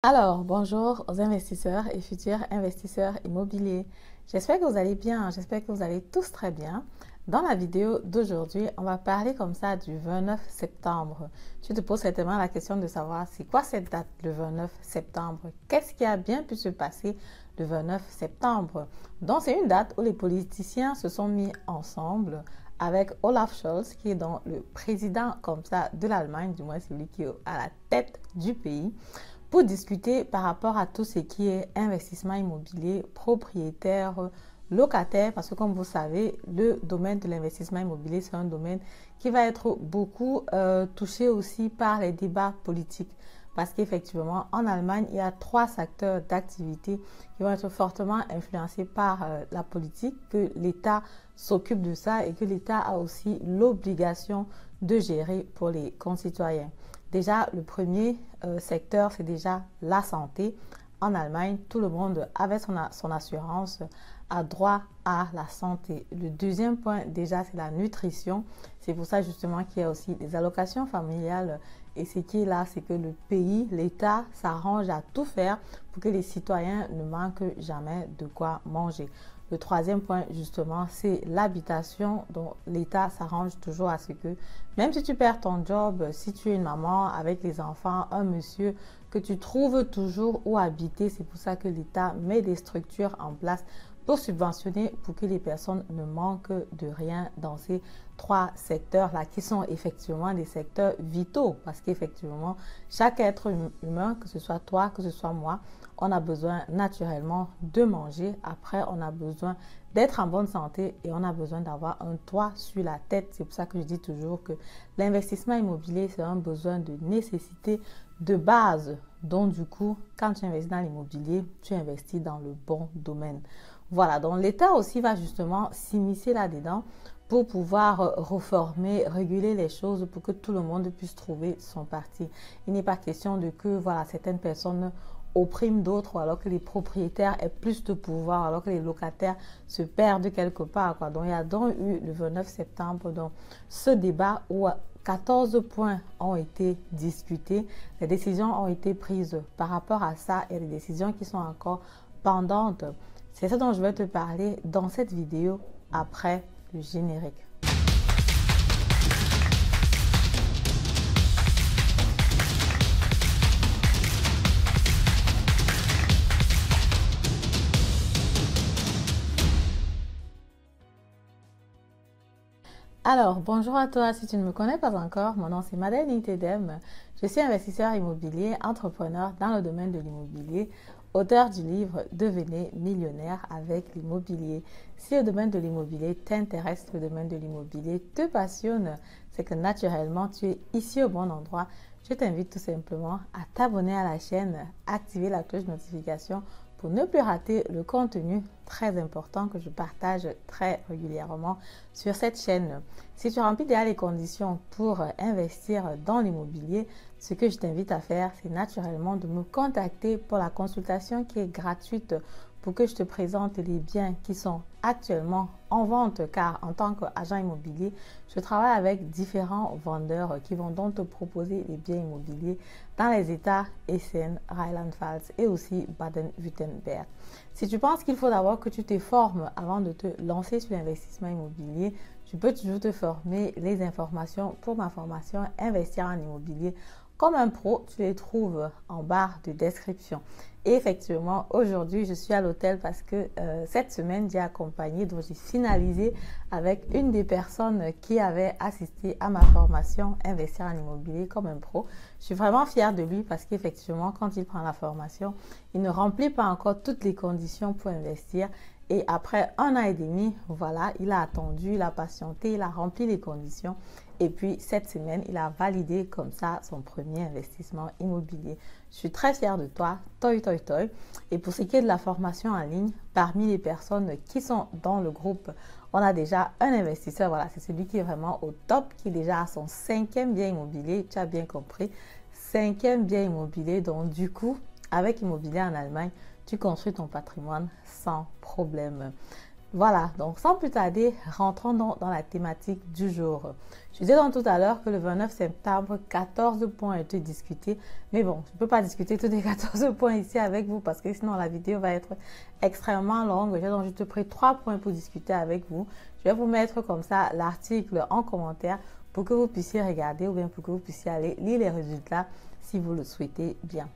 Alors, bonjour aux investisseurs et futurs investisseurs immobiliers. J'espère que vous allez bien, j'espère que vous allez tous très bien. Dans la vidéo d'aujourd'hui, on va parler comme ça du 29 septembre. Tu te poses certainement la question de savoir c'est quoi cette date, le 29 septembre? Qu'est-ce qui a bien pu se passer le 29 septembre? Donc, c'est une date où les politiciens se sont mis ensemble avec Olaf Scholz, qui est donc le président comme ça de l'Allemagne, du moins celui qui est à la tête du pays, pour discuter par rapport à tout ce qui est investissement immobilier, propriétaire, locataire, parce que comme vous savez, le domaine de l'investissement immobilier, c'est un domaine qui va être beaucoup touché aussi par les débats politiques. Parce qu'effectivement, en Allemagne, il y a 3 secteurs d'activité qui vont être fortement influencés par la politique, que l'État s'occupe de ça et que l'État a aussi l'obligation de gérer pour les concitoyens. Déjà, le premier secteur, c'est déjà la santé. En Allemagne, tout le monde, avec son assurance, a droit à la santé. Le deuxième point, déjà, c'est la nutrition. C'est pour ça justement qu'il y a aussi des allocations familiales. Et ce qui est là, c'est que le pays, l'État s'arrange à tout faire pour que les citoyens ne manquent jamais de quoi manger. Le troisième point, justement, c'est l'habitation. Donc, l'État s'arrange toujours à ce que, même si tu perds ton job, si tu es une maman avec les enfants, un monsieur, que tu trouves toujours où habiter. C'est pour ça que l'État met des structures en place pour subventionner, pour que les personnes ne manquent de rien dans ces 3 secteurs-là, qui sont effectivement des secteurs vitaux. Parce qu'effectivement, chaque être humain, que ce soit toi, que ce soit moi, on a besoin naturellement de manger. Après, on a besoin d'être en bonne santé et on a besoin d'avoir un toit sur la tête. C'est pour ça que je dis toujours que l'investissement immobilier, c'est un besoin de nécessité de base. Donc, du coup, quand tu investis dans l'immobilier, tu investis dans le bon domaine. Voilà, donc l'État aussi va justement s'immiscer là-dedans pour pouvoir reformer, réguler les choses pour que tout le monde puisse trouver son parti. Il n'est pas question de que voilà, certaines personnes oppriment d'autres, alors que les propriétaires aient plus de pouvoir, alors que les locataires se perdent quelque part, quoi. Donc, il y a donc eu le 29 septembre donc, ce débat où 14 points ont été discutés. Les décisions ont été prises par rapport à ça et les décisions qui sont encore pendantes. C'est ça dont je vais te parler dans cette vidéo après le générique. Alors, bonjour à toi. Si tu ne me connais pas encore, mon nom c'est Madeleine Intedem. Je suis investisseur immobilier, entrepreneur dans le domaine de l'immobilier, auteur du livre Devenez millionnaire avec l'immobilier. Si le domaine de l'immobilier t'intéresse, le domaine de l'immobilier te passionne, c'est que naturellement tu es ici au bon endroit. Je t'invite tout simplement à t'abonner à la chaîne, activer la cloche de notification pour ne plus rater le contenu très important que je partage très régulièrement sur cette chaîne. Si tu remplis déjà les conditions pour investir dans l'immobilier, ce que je t'invite à faire, c'est naturellement de me contacter pour la consultation qui est gratuite pour que je te présente les biens qui sont actuellement en vente, car en tant qu'agent immobilier, je travaille avec différents vendeurs qui vont donc te proposer les biens immobiliers dans les États Hessen, Rheinland-Pfalz et aussi Baden-Württemberg. Si tu penses qu'il faut d'abord que tu te formes avant de te lancer sur l'investissement immobilier, tu peux toujours te former. Les informations pour ma formation Investir en immobilier comme un pro, tu les trouves en barre de description. Et effectivement, aujourd'hui, je suis à l'hôtel parce que cette semaine, j'ai accompagné, donc j'ai finalisé avec une des personnes qui avait assisté à ma formation Investir en immobilier comme un pro. Je suis vraiment fière de lui parce qu'effectivement, quand il prend la formation, il ne remplit pas encore toutes les conditions pour investir. Et après 1 an et demi, voilà, il a attendu, il a patienté, il a rempli les conditions. Et puis, cette semaine, il a validé comme ça son premier investissement immobilier. Je suis très fière de toi, toi, toi, toi. Et pour ce qui est de la formation en ligne, parmi les personnes qui sont dans le groupe, on a déjà un investisseur. Voilà, c'est celui qui est vraiment au top, qui est déjà à son 5e bien immobilier. Tu as bien compris, 5e bien immobilier. Donc, du coup, avec Immobilier en Allemagne, tu construis ton patrimoine sans problème. Voilà, donc sans plus tarder, rentrons dans la thématique du jour. Je disais donc tout à l'heure que le 29 septembre, 14 points ont été discutés. Mais bon, je ne peux pas discuter tous les 14 points ici avec vous parce que sinon la vidéo va être extrêmement longue. J'ai donc juste pris 3 points pour discuter avec vous. Je vais vous mettre comme ça l'article en commentaire pour que vous puissiez regarder ou bien pour que vous puissiez aller lire les résultats si vous le souhaitez bien.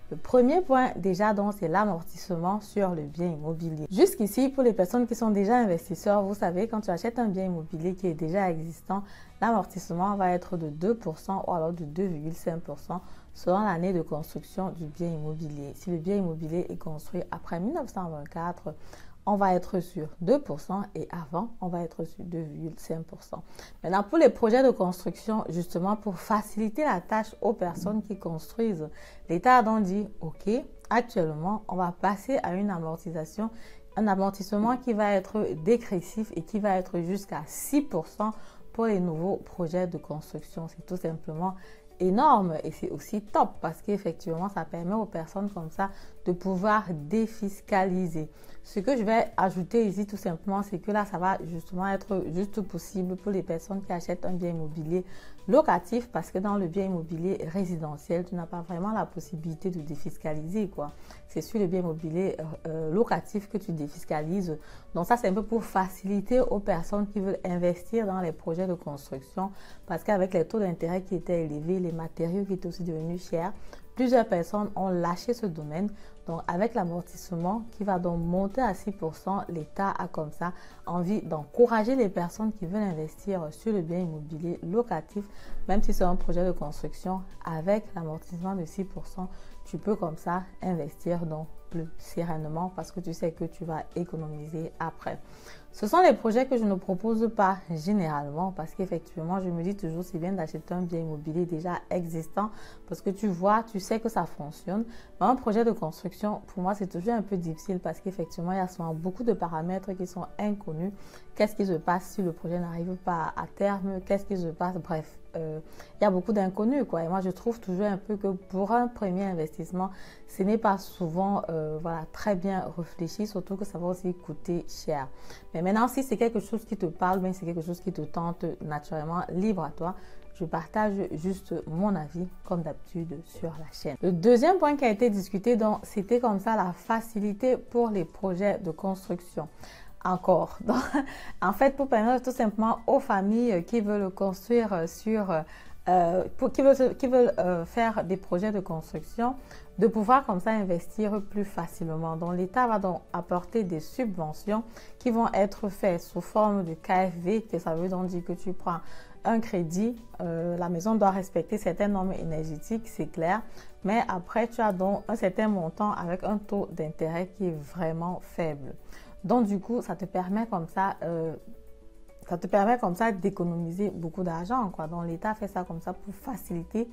Le premier point déjà donc c'est l'amortissement sur le bien immobilier. Jusqu'ici, pour les personnes qui sont déjà investisseurs, vous savez, quand tu achètes un bien immobilier qui est déjà existant, l'amortissement va être de 2% ou alors de 2,5% selon l'année de construction du bien immobilier. Si le bien immobilier est construit après 1924, on va être sur 2% et avant, on va être sur 2,5%. Maintenant, pour les projets de construction, justement, pour faciliter la tâche aux personnes qui construisent, l'État a donc dit, OK, actuellement, on va passer à une amortisation, un amortissement qui va être dégressif et qui va être jusqu'à 6% pour les nouveaux projets de construction. C'est tout simplement énorme et c'est aussi top parce qu'effectivement ça permet aux personnes comme ça de pouvoir défiscaliser. Ce que je vais ajouter ici tout simplement, c'est que là ça va justement être juste possible pour les personnes qui achètent un bien immobilier locatif parce que dans le bien immobilier résidentiel tu n'as pas vraiment la possibilité de défiscaliser quoi. C'est sur le bien immobilier locatif que tu défiscalises. Donc ça c'est un peu pour faciliter aux personnes qui veulent investir dans les projets de construction parce qu'avec les taux d'intérêt qui étaient élevés, les matériaux qui étaient aussi devenus chers, plusieurs personnes ont lâché ce domaine. Donc, avec l'amortissement qui va donc monter à 6%, l'État a comme ça envie d'encourager les personnes qui veulent investir sur le bien immobilier locatif, même si c'est un projet de construction. Avec l'amortissement de 6%, tu peux comme ça investir donc plus sereinement parce que tu sais que tu vas économiser après. Ce sont les projets que je ne propose pas généralement parce qu'effectivement, je me dis toujours c'est bien d'acheter un bien immobilier déjà existant parce que tu vois, tu sais que ça fonctionne. Mais un projet de construction, pour moi, c'est toujours un peu difficile parce qu'effectivement, il y a souvent beaucoup de paramètres qui sont inconnus. Qu'est-ce qui se passe si le projet n'arrive pas à terme? Qu'est-ce qui se passe? Bref, il y a beaucoup d'inconnus quoi. Et moi, je trouve toujours un peu que pour un premier investissement, ce n'est pas souvent voilà, très bien réfléchi, surtout que ça va aussi coûter cher. Mais maintenant, si c'est quelque chose qui te parle, bien c'est quelque chose qui te tente naturellement, libre à toi. Je partage juste mon avis, comme d'habitude, sur la chaîne. Le deuxième point qui a été discuté, donc, c'était comme ça la facilité pour les projets de construction. Encore. Donc, en fait, pour permettre tout simplement aux familles qui veulent construire qui veulent faire des projets de construction, de pouvoir comme ça investir plus facilement. Donc, l'État va donc apporter des subventions qui vont être faites sous forme de KfW, que ça veut donc dire que tu prends un crédit, la maison doit respecter certaines normes énergétiques, c'est clair, mais après, tu as donc un certain montant avec un taux d'intérêt qui est vraiment faible. Donc, du coup, ça te permet comme ça d'économiser beaucoup d'argent, quoi. Donc, l'État fait ça comme ça pour faciliter.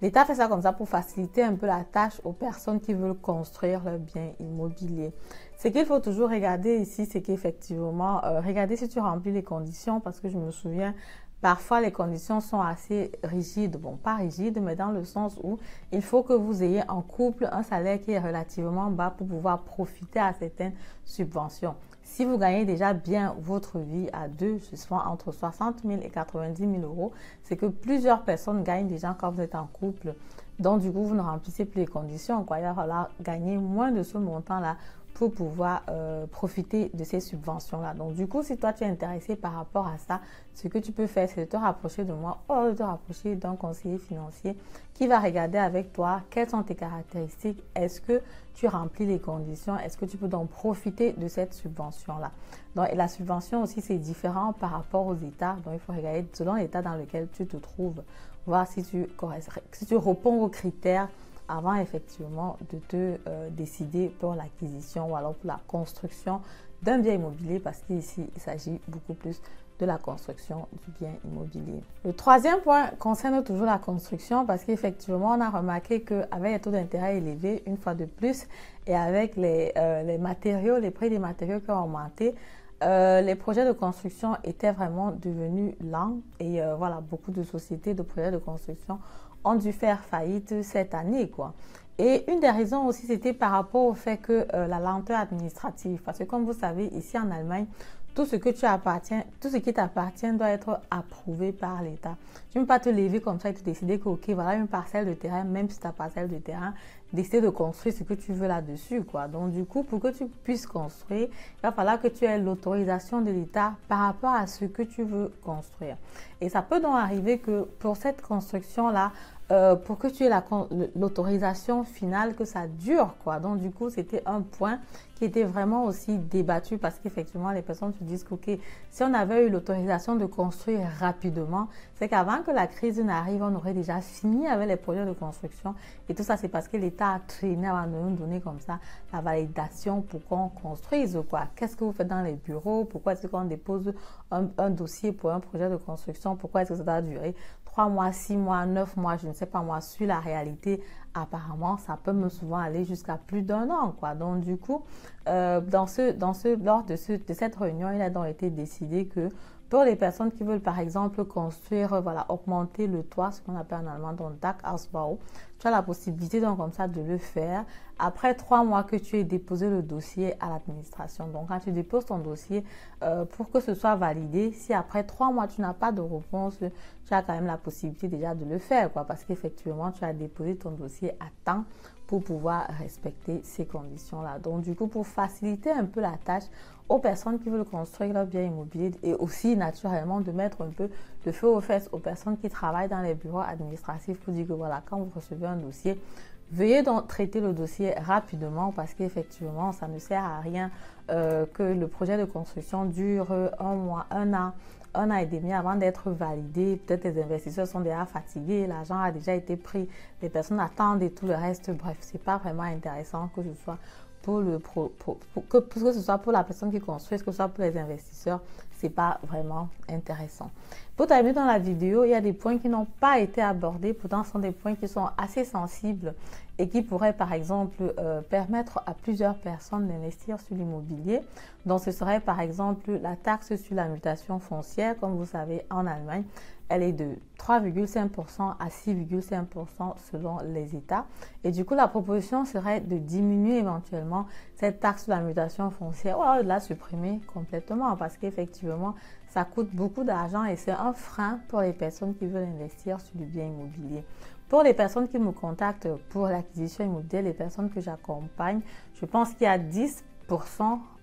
L'État fait ça comme ça pour faciliter un peu la tâche aux personnes qui veulent construire leur bien immobilier. Ce qu'il faut toujours regarder ici, c'est qu'effectivement, regardez si tu remplis les conditions, parce que je me souviens, parfois, les conditions sont assez rigides. Bon, pas rigides, mais dans le sens où il faut que vous ayez en couple un salaire qui est relativement bas pour pouvoir profiter à certaines subventions. Si vous gagnez déjà bien votre vie à deux, soit entre 60 000 et 90 000 euros, c'est que plusieurs personnes gagnent déjà quand vous êtes en couple. Donc, du coup, vous ne remplissez plus les conditions, quoi. Il va falloir gagner moins de ce montant-là pour pouvoir profiter de ces subventions-là. Donc, du coup, si toi, tu es intéressé par rapport à ça, ce que tu peux faire, c'est de te rapprocher de moi ou de te rapprocher d'un conseiller financier qui va regarder avec toi quelles sont tes caractéristiques. Est-ce que tu remplis les conditions? Est-ce que tu peux donc profiter de cette subvention-là? Donc, et la subvention aussi, c'est différent par rapport aux États. Donc, il faut regarder selon l'État dans lequel tu te trouves, voir si tu réponds aux critères avant effectivement de te décider pour l'acquisition ou alors pour la construction d'un bien immobilier parce qu'ici, il s'agit beaucoup plus de la construction du bien immobilier. Le troisième point concerne toujours la construction parce qu'effectivement, on a remarqué qu'avec les taux d'intérêt élevés, une fois de plus, et avec les matériaux, les prix des matériaux qui ont augmenté, les projets de construction étaient vraiment devenus lents et voilà, beaucoup de sociétés de projets de construction ont dû faire faillite cette année, quoi. Et une des raisons aussi, c'était par rapport au fait que la lenteur administrative. Parce que comme vous savez, ici en Allemagne, tout ce qui t'appartient doit être approuvé par l'État. Tu ne peux pas te lever comme ça et te décider que, ok, voilà une parcelle de terrain, même si ta parcelle de terrain, décider de construire ce que tu veux là-dessus, quoi. Donc, du coup, pour que tu puisses construire, il va falloir que tu aies l'autorisation de l'État par rapport à ce que tu veux construire. Et ça peut donc arriver que pour cette construction-là, pour que tu aies l'autorisation finale, que ça dure, quoi. Donc, du coup, c'était un point qui était vraiment aussi débattu parce qu'effectivement, les personnes se disent que, ok, si on avait eu l'autorisation de construire rapidement, c'est qu'avant que la crise n'arrive, on aurait déjà fini avec les projets de construction. Et tout ça, c'est parce que l'État a traîné avant de nous donner comme ça la validation pour qu'on construise, quoi. Qu'est-ce que vous faites dans les bureaux? Pourquoi est-ce qu'on dépose un dossier pour un projet de construction? Pourquoi est-ce que ça doit durer 3 mois, 6 mois, 9 mois, je ne sais pas moi, sur la réalité, apparemment, ça peut même souvent aller jusqu'à plus d'1 an, quoi. Donc, du coup, lors de cette réunion, il a donc été décidé que pour les personnes qui veulent, par exemple, construire, voilà, augmenter le toit, ce qu'on appelle en allemand donc Dachausbau, tu as la possibilité donc comme ça de le faire après 3 mois que tu aies déposé le dossier à l'administration. Donc, quand tu déposes ton dossier pour que ce soit validé, si après 3 mois tu n'as pas de réponse, tu as quand même la possibilité déjà de le faire, quoi, parce qu'effectivement, tu as déposé ton dossier à temps pour pouvoir respecter ces conditions-là. Donc, du coup, pour faciliter un peu la tâche aux personnes qui veulent construire leur bien immobilier et aussi, naturellement, de mettre un peu de feu aux fesses aux personnes qui travaillent dans les bureaux administratifs pour dire que, voilà, quand vous recevez un dossier, veuillez donc traiter le dossier rapidement parce qu'effectivement, ça ne sert à rien que le projet de construction dure 1 mois, 1 an et demi avant d'être validé. Peut-être les investisseurs sont déjà fatigués, l'argent a déjà été pris, les personnes attendent et tout le reste. Bref, c'est pas vraiment intéressant que ce soit que ce soit pour la personne qui construit, que ce soit pour les investisseurs, c'est pas vraiment intéressant. Pour terminer dans la vidéo, il y a des points qui n'ont pas été abordés, pourtant ce sont des points qui sont assez sensibles et qui pourraient par exemple permettre à plusieurs personnes d'investir sur l'immobilier. Donc ce serait par exemple la taxe sur la mutation foncière, comme vous savez en Allemagne. Elle est de 3,5% à 6,5% selon les États. Et du coup, la proposition serait de diminuer éventuellement cette taxe sur la mutation foncière ou de la supprimer complètement parce qu'effectivement, ça coûte beaucoup d'argent et c'est un frein pour les personnes qui veulent investir sur du bien immobilier. Pour les personnes qui me contactent pour l'acquisition immobilière, les personnes que j'accompagne, je pense qu'il y a 10%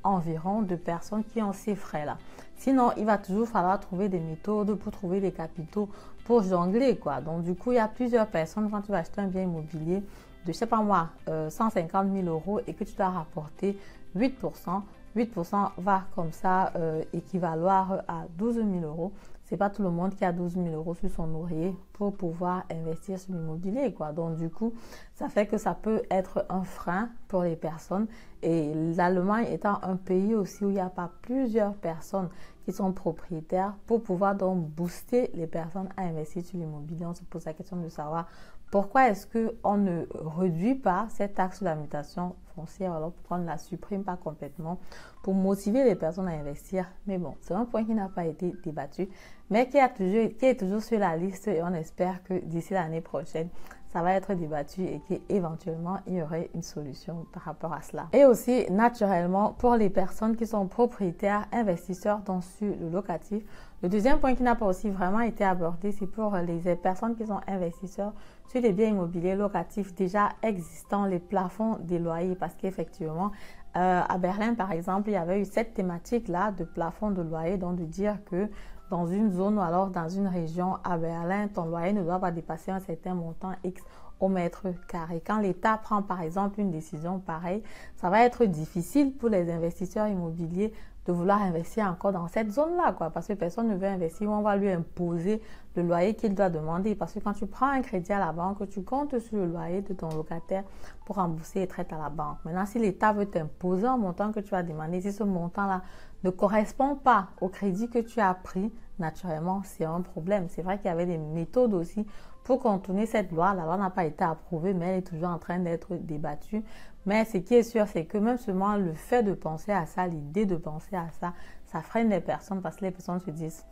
environ de personnes qui ont ces frais-là. Sinon, il va toujours falloir trouver des méthodes pour trouver des capitaux pour jongler, quoi. Donc, du coup, il y a plusieurs personnes, quand tu vas acheter un bien immobilier de, je sais pas moi, 150 000 euros et que tu dois rapporter 8%, 8% va comme ça équivaloir à 12 000 euros. C'est pas tout le monde qui a 12 000 euros sur son oreiller pour pouvoir investir sur l'immobilier, quoi. Donc, du coup, ça fait que ça peut être un frein pour les personnes. Et l'Allemagne étant un pays aussi où il n'y a pas plusieurs personnes qui sont propriétaires pour pouvoir donc booster les personnes à investir sur l'immobilier. On se pose la question de savoir pourquoi est-ce qu'on ne réduit pas cette taxe sur la mutation foncière, alors pourquoi on ne la supprime pas complètement pour motiver les personnes à investir. Mais bon, c'est un point qui n'a pas été débattu, mais qui est toujours sur la liste et on espère que d'ici l'année prochaine, ça va être débattu et qu'éventuellement, il y aurait une solution par rapport à cela. Et aussi, naturellement, pour les personnes qui sont propriétaires, investisseurs dans sur le locatif, le deuxième point qui n'a pas aussi vraiment été abordé, c'est pour les personnes qui sont investisseurs sur les biens immobiliers locatifs déjà existants, les plafonds des loyers, parce qu'effectivement, à Berlin, par exemple, il y avait eu cette thématique-là de plafond de loyer, donc de dire que dans une zone ou alors dans une région à Berlin, ton loyer ne doit pas dépasser un certain montant X au mètre carré. Quand l'État prend par exemple une décision pareille, ça va être difficile pour les investisseurs immobiliers de vouloir investir encore dans cette zone-là, quoi, parce que personne ne veut investir, on va lui imposer le loyer qu'il doit demander. Parce que quand tu prends un crédit à la banque, tu comptes sur le loyer de ton locataire pour rembourser les traites à la banque. Maintenant, si l'État veut t'imposer un montant que tu as demandé, si ce montant-là ne correspond pas au crédit que tu as pris, naturellement, c'est un problème. C'est vrai qu'il y avait des méthodes aussi pour contourner cette loi. La loi n'a pas été approuvée, mais elle est toujours en train d'être débattue. Mais ce qui est sûr, c'est que même seulement le fait de penser à ça, l'idée de penser à ça, ça freine les personnes parce que les personnes se disent,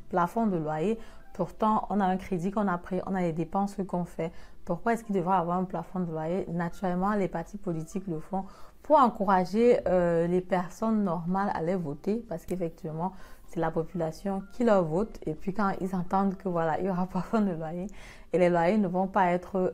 plafond de loyer, Pourtant, on a un crédit qu'on a pris, on a les dépenses qu'on fait. Pourquoi est-ce qu'il devrait avoir un plafond de loyer? Naturellement, les partis politiques le font pour encourager les personnes normales à les voter parce qu'effectivement, c'est la population qui leur vote. Et puis quand ils entendent que voilà, il y aura plafond de loyer et les loyers ne vont pas être,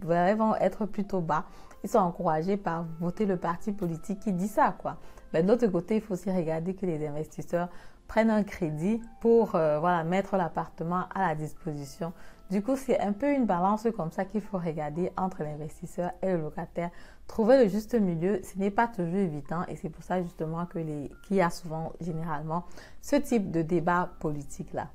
vont être plutôt bas, ils sont encouragés par voter le parti politique qui dit ça, quoi. Mais de l'autre côté, il faut aussi regarder que les investisseurs prennent un crédit pour voilà, mettre l'appartement à la disposition. Du coup, c'est un peu une balance comme ça qu'il faut regarder entre l'investisseur et le locataire. Trouver le juste milieu, ce n'est pas toujours évident et c'est pour ça justement qu'il y a souvent, généralement, ce type de débat politique-là.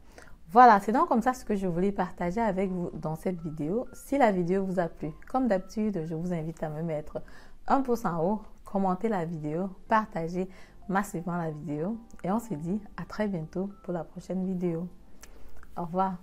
Voilà, c'est donc comme ça ce que je voulais partager avec vous dans cette vidéo. Si la vidéo vous a plu, comme d'habitude, je vous invite à me mettre un pouce en haut, commenter la vidéo, partager massivement la vidéo et on se dit à très bientôt pour la prochaine vidéo. Au revoir.